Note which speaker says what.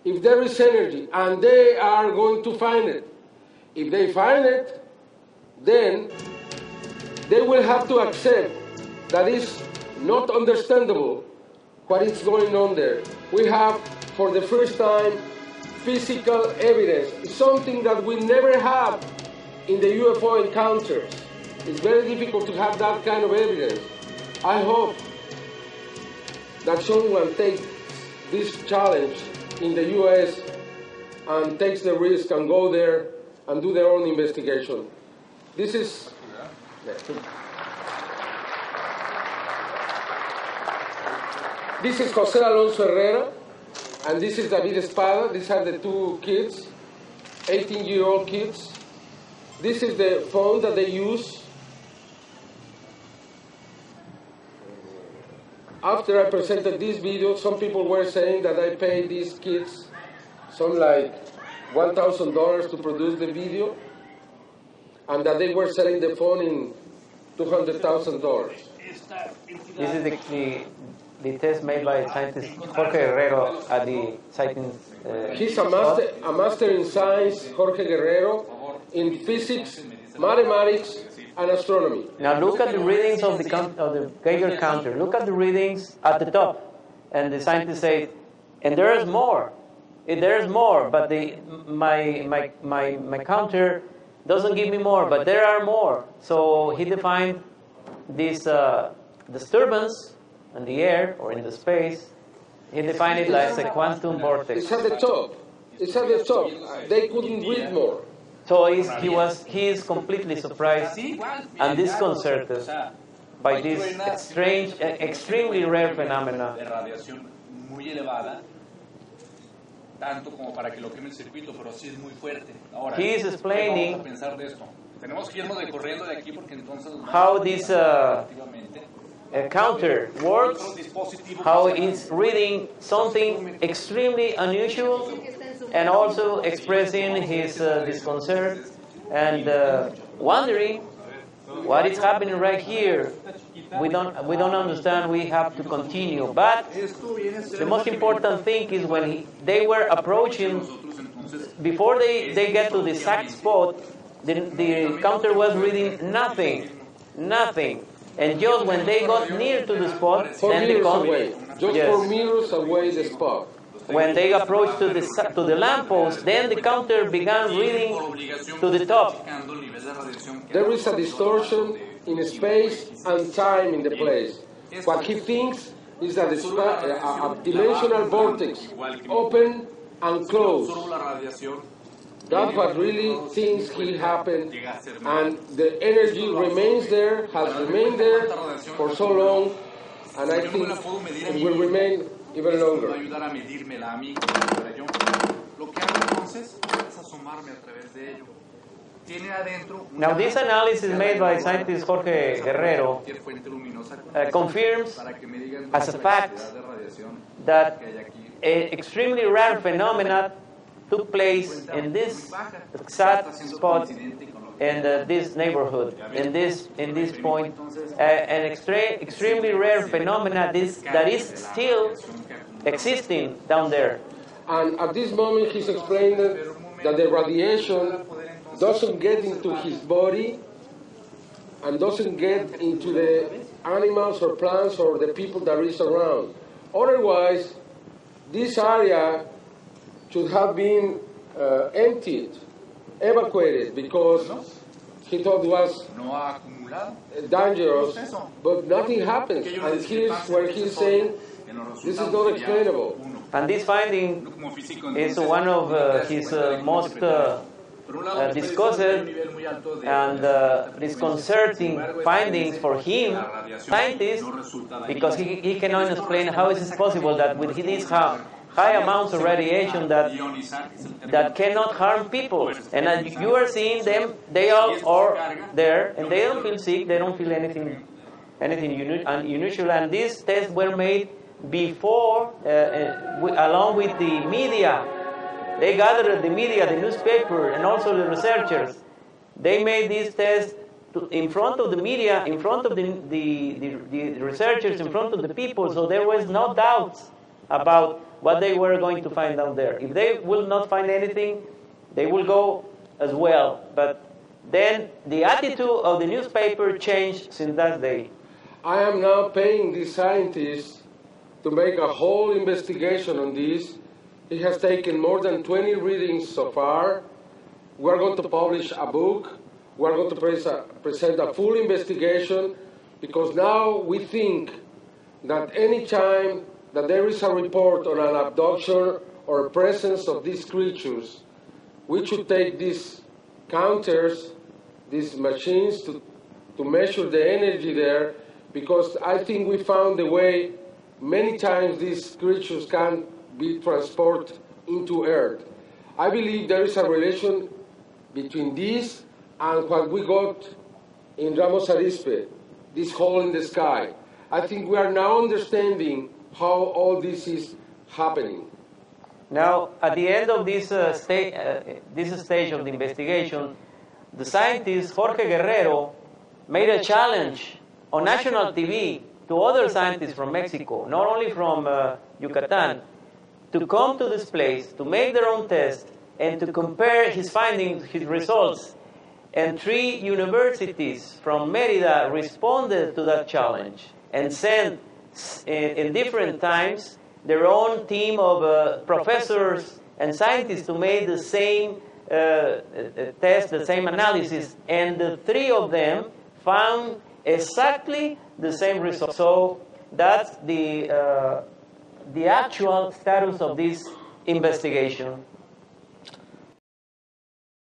Speaker 1: if there is energy, and they are going to find it. If they find it, then they will have to accept that it's not understandable what is going on there. We have, for the first time, physical evidence, something that we never have in the UFO encounters. It's very difficult to have that kind of evidence. I hope that someone takes this challenge in the US and takes the risk and go there and do their own investigation. This is Jose Alonso Herrera, and this is David Espada. These are the two kids, 18-year-old kids. This is the phone that they use. After I presented this video, some people were saying that I paid these kids some like $1,000 to produce the video, and that they were selling the phone in $200,000.
Speaker 2: This is the test made by scientist Jorge Guerrero at the sighting.
Speaker 1: He's a master in science, Jorge Guerrero, in physics, mathematics, and astronomy.
Speaker 2: Now look at the readings of the Geiger counter. Look at the readings at the top, and the scientist says, and there's more. There's more, but my counter doesn't give me more, but there are more. So he defined this disturbance in the air or in the space. He defined it as a quantum vortex.
Speaker 1: It's at the top. It's at the top. They couldn't read more.
Speaker 2: So he is completely surprised and disconcerted by this strange, extremely rare phenomena. He is explaining how this counter works, how it's reading something extremely unusual, and also expressing his disconcert and wondering what is happening right here. We don't understand. We have to continue. But the most important thing is when they were approaching, before they get to the exact spot, the counter was reading nothing. And just when they got near to the spot, then the counter,
Speaker 1: just 4 meters away the spot.
Speaker 2: When they approached to the lamppost, then the counter began reading to the top.
Speaker 1: There is a distortion in space and time in the place. What he thinks is that a dimensional vortex open and close. That's what really things will happen, and the energy remains there, has remained there for so long, and I think it will remain even longer.
Speaker 2: Now, this analysis made by scientist Jorge Guerrero confirms as a fact that an extremely rare phenomenon took place in this exact spot in this neighborhood, in this point, an extremely rare phenomenon that is still existing down there.
Speaker 1: And at this moment, he's explaining that the radiation doesn't get into his body and doesn't get into the animals or plants or the people that is around. Otherwise, this area should have been emptied, evacuated, because he thought it was dangerous, but nothing happens. And here's where he's saying, this is not explainable.
Speaker 2: And this finding is one of his most discussed and disconcerting findings for him, scientists, because he cannot explain how is it possible that with this high amounts of radiation that cannot harm people. And as you are seeing them, they all are there, and they don't feel sick, they don't feel anything unusual. And these tests were made before, along with the media. They gathered the media, the newspaper, and also the researchers. They made these tests in front of the media, in front of the researchers, in front of the people, so there was no doubt about what they were going to find down there. If they will not find anything, they will go as well. But then the attitude of the newspaper changed since that day.
Speaker 1: I am now paying these scientists to make a whole investigation on this. It has taken more than 20 readings so far. We're going to publish a book. We're going to present a full investigation, because now we think that any time that there is a report on an abduction or a presence of these creatures, we should take these counters, these machines, to measure the energy there, because I think we found a way many times these creatures can be transported into Earth. I believe there is a relation between this and what we got in Ramos Arizpe, this hole in the sky. I think we are now understanding how all this is happening.
Speaker 2: Now, at the end of this stage of the investigation, the scientist Jorge Guerrero made a challenge on national TV to other scientists from Mexico, not only from Yucatan, to come to this place, to make their own test, and to compare his findings, his results. And 3 universities from Mérida responded to that challenge and sent in different times their own team of professors and scientists to make the same test, the same analysis. And the 3 of them found exactly the same result. So that's the actual status of this investigation.